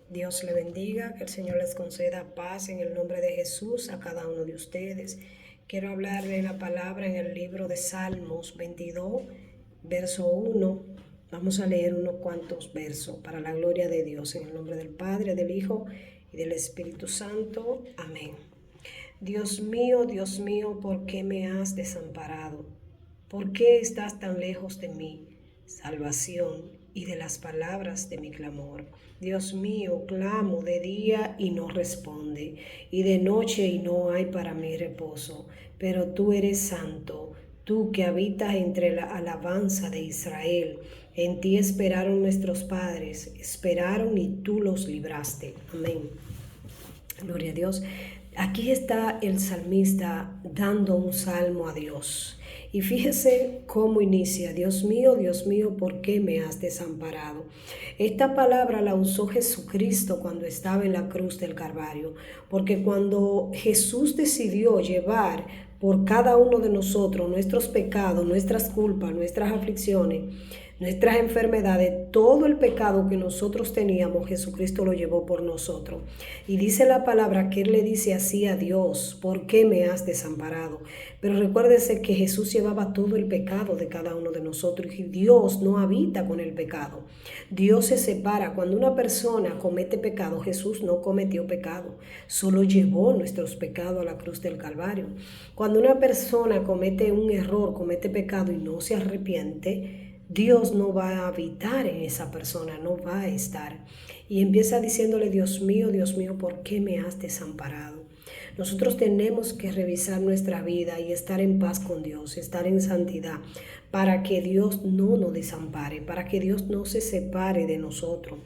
Dios le bendiga, que el Señor les conceda paz en el nombre de Jesús a cada uno de ustedes. Quiero hablar de la palabra en el libro de Salmos 22, verso 1. Vamos a leer unos cuantos versos para la gloria de Dios, en el nombre del Padre, del Hijo y del Espíritu Santo. Amén. Dios mío, ¿por qué me has desamparado? ¿Por qué estás tan lejos de mí, salvación, y de las palabras de mi clamor? Dios mío, clamo de día y no responde, y de noche y no hay para mí reposo. Pero tú eres santo, tú que habitas entre la alabanza de Israel. En ti esperaron nuestros padres, esperaron y tú los libraste. Amén. Gloria a Dios. Aquí está el salmista dando un salmo a Dios. Y fíjese cómo inicia: Dios mío, ¿por qué me has desamparado? Esta palabra la usó Jesucristo cuando estaba en la cruz del Calvario, porque cuando Jesús decidió llevar por cada uno de nosotros nuestros pecados, nuestras culpas, nuestras aflicciones, nuestras enfermedades, todo el pecado que nosotros teníamos, Jesucristo lo llevó por nosotros. Y dice la palabra que Él le dice así a Dios: ¿por qué me has desamparado? Pero recuérdese que Jesús llevaba todo el pecado de cada uno de nosotros y Dios no habita con el pecado. Dios se separa. Cuando una persona comete pecado, Jesús no cometió pecado, solo llevó nuestros pecados a la cruz del Calvario. Cuando una persona comete un error, comete pecado y no se arrepiente, Dios no va a habitar en esa persona, no va a estar. Y empieza diciéndole: Dios mío, ¿por qué me has desamparado? Nosotros tenemos que revisar nuestra vida y estar en paz con Dios, estar en santidad, para que Dios no nos desampare, para que Dios no se separe de nosotros.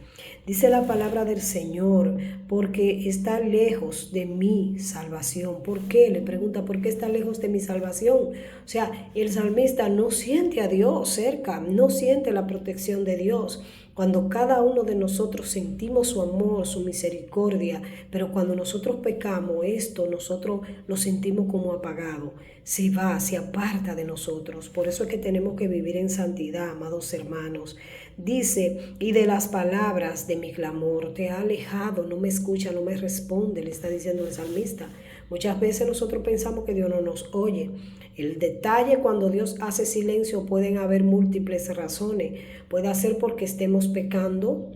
Dice la palabra del Señor: porque está lejos de mi salvación. ¿Por qué? Le pregunta: ¿por qué está lejos de mi salvación? O sea, el salmista no siente a Dios cerca, no siente la protección de Dios. Cuando cada uno de nosotros sentimos su amor, su misericordia, pero cuando nosotros pecamos, nosotros lo sentimos como apagado. Se va, se aparta de nosotros. Por eso es que tenemos que vivir en santidad, amados hermanos. Dice: y de las palabras de mi clamor te ha alejado, no me escucha, no me responde, le está diciendo el salmista. Muchas veces nosotros pensamos que Dios no nos oye. El detalle: cuando Dios hace silencio, pueden haber múltiples razones. Puede ser porque estemos pecando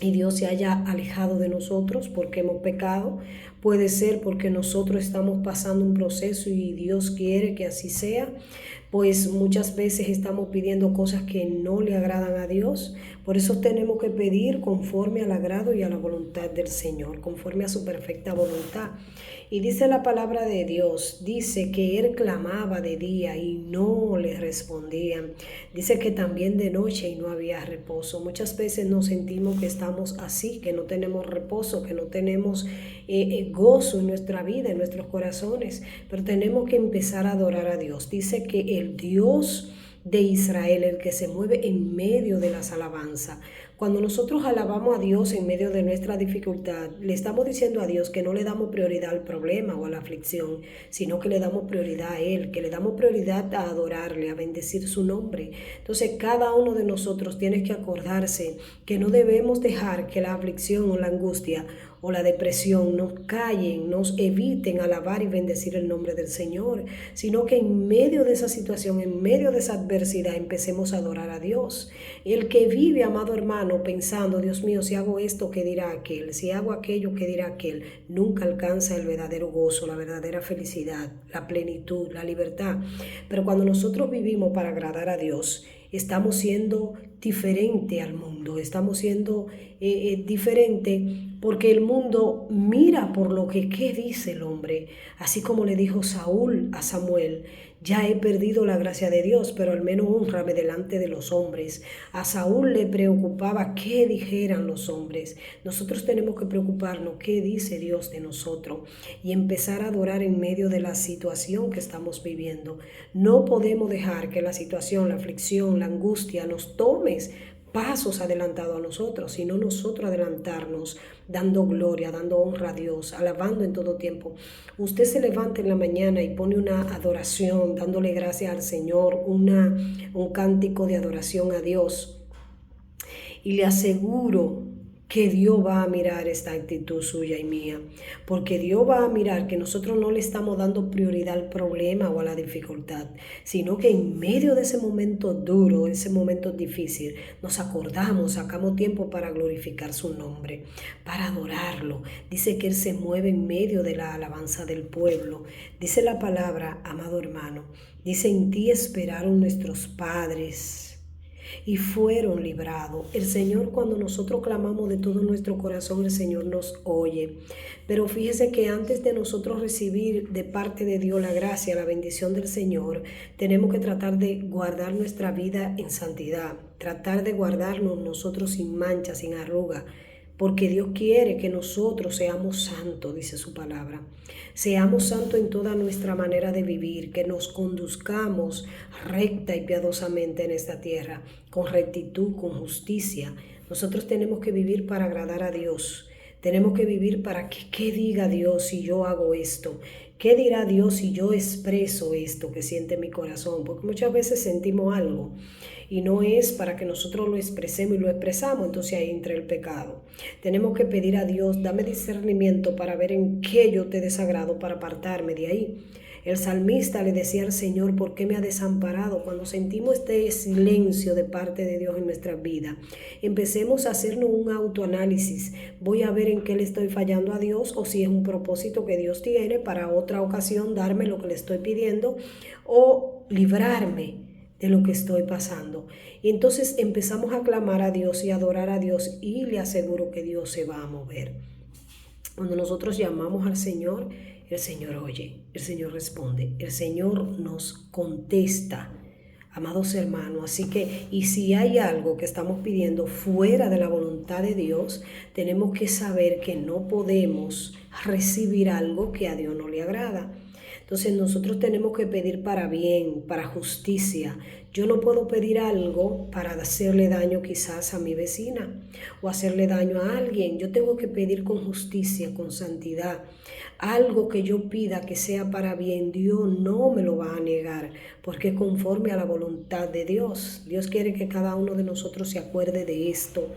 y Dios se haya alejado de nosotros porque hemos pecado. Puede ser porque nosotros estamos pasando un proceso y Dios quiere que así sea. Pues muchas veces estamos pidiendo cosas que no le agradan a Dios. Por eso tenemos que pedir conforme al agrado y a la voluntad del Señor, conforme a su perfecta voluntad. Y dice la palabra de Dios, dice que Él clamaba de día y no le respondían. Dice que también de noche y no había reposo. Muchas veces nos sentimos que estamos así, que no tenemos reposo, que no tenemos gozo en nuestra vida, en nuestros corazones. Pero tenemos que empezar a adorar a Dios. Dice que el Dios de Israel, el que se mueve en medio de las alabanzas. Cuando nosotros alabamos a Dios en medio de nuestra dificultad, le estamos diciendo a Dios que no le damos prioridad al problema o a la aflicción, sino que le damos prioridad a Él, que le damos prioridad a adorarle, a bendecir su nombre. Entonces, cada uno de nosotros tiene que acordarse que no debemos dejar que la aflicción o la angustia o la depresión nos callen, nos eviten alabar y bendecir el nombre del Señor, sino que en medio de esa situación, en medio de esa adversidad, empecemos a adorar a Dios. El que vive, amado hermano, pensando: Dios mío, si hago esto, ¿qué dirá aquel? Si hago aquello, ¿qué dirá aquel? Nunca alcanza el verdadero gozo, la verdadera felicidad, la plenitud, la libertad. Pero cuando nosotros vivimos para agradar a Dios, estamos siendo diferente al mundo, estamos siendo diferente, porque el mundo mira por lo que qué dice el hombre. Así como le dijo Saúl a Samuel: ya he perdido la gracia de Dios, pero al menos hónrame delante de los hombres. A Saúl le preocupaba qué dijeran los hombres. Nosotros tenemos que preocuparnos qué dice Dios de nosotros y empezar a adorar en medio de la situación que estamos viviendo. No podemos dejar que la situación, la aflicción, la angustia nos tome pasos adelantados a nosotros, sino nosotros adelantarnos, dando gloria, dando honra a Dios, alabando en todo tiempo. Usted se levanta en la mañana y pone una adoración, dándole gracias al Señor, un cántico de adoración a Dios. Y le aseguro que Dios va a mirar esta actitud suya y mía, porque Dios va a mirar que nosotros no le estamos dando prioridad al problema o a la dificultad, sino que en medio de ese momento duro, ese momento difícil, nos acordamos, sacamos tiempo para glorificar su nombre, para adorarlo. Dice que Él se mueve en medio de la alabanza del pueblo. Dice la palabra, amado hermano, dice: en ti esperaron nuestros padres y fueron librados. El Señor, cuando nosotros clamamos de todo nuestro corazón, el Señor nos oye. Pero fíjese que antes de nosotros recibir de parte de Dios la gracia, la bendición del Señor, tenemos que tratar de guardar nuestra vida en santidad, tratar de guardarnos nosotros sin mancha, sin arruga, porque Dios quiere que nosotros seamos santos, dice su palabra. Seamos santos en toda nuestra manera de vivir, que nos conduzcamos recta y piadosamente en esta tierra, con rectitud, con justicia. Nosotros tenemos que vivir para agradar a Dios. Tenemos que vivir para que, ¿qué diga Dios si yo hago esto? ¿Qué dirá Dios si yo expreso esto que siente mi corazón? Porque muchas veces sentimos algo y no es para que nosotros lo expresemos y lo expresamos, entonces ahí entra el pecado. Tenemos que pedir a Dios: dame discernimiento para ver en qué yo te desagrado, para apartarme de ahí. El salmista le decía al Señor: ¿por qué me ha desamparado? Cuando sentimos este silencio de parte de Dios en nuestra vida, empecemos a hacernos un autoanálisis. Voy a ver en qué le estoy fallando a Dios, o si es un propósito que Dios tiene para otra ocasión darme lo que le estoy pidiendo o librarme de lo que estoy pasando. Y entonces empezamos a clamar a Dios y a adorar a Dios, y le aseguro que Dios se va a mover. Cuando nosotros llamamos al Señor, el Señor oye, el Señor responde, el Señor nos contesta, amados hermanos. Así que, y si hay algo que estamos pidiendo fuera de la voluntad de Dios, tenemos que saber que no podemos recibir algo que a Dios no le agrada. Entonces nosotros tenemos que pedir para bien, para justicia. Yo no puedo pedir algo para hacerle daño quizás a mi vecina o hacerle daño a alguien. Yo tengo que pedir con justicia, con santidad. Algo que yo pida que sea para bien, Dios no me lo va a negar, porque es conforme a la voluntad de Dios. Dios quiere que cada uno de nosotros se acuerde de esto,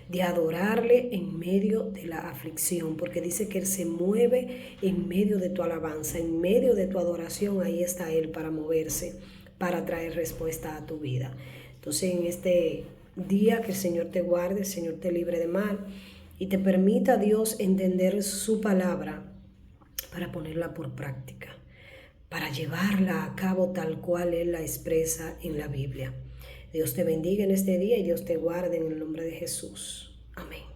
de adorarle en medio de la aflicción, porque dice que Él se mueve en medio de tu alabanza, en medio de tu adoración. Ahí está Él para moverse, para traer respuesta a tu vida. Entonces, en este día, que el Señor te guarde, el Señor te libre de mal y te permita, Dios, entender su palabra para ponerla por práctica, para llevarla a cabo tal cual Él la expresa en la Biblia. Dios te bendiga en este día y Dios te guarde en el nombre de Jesús. Amén.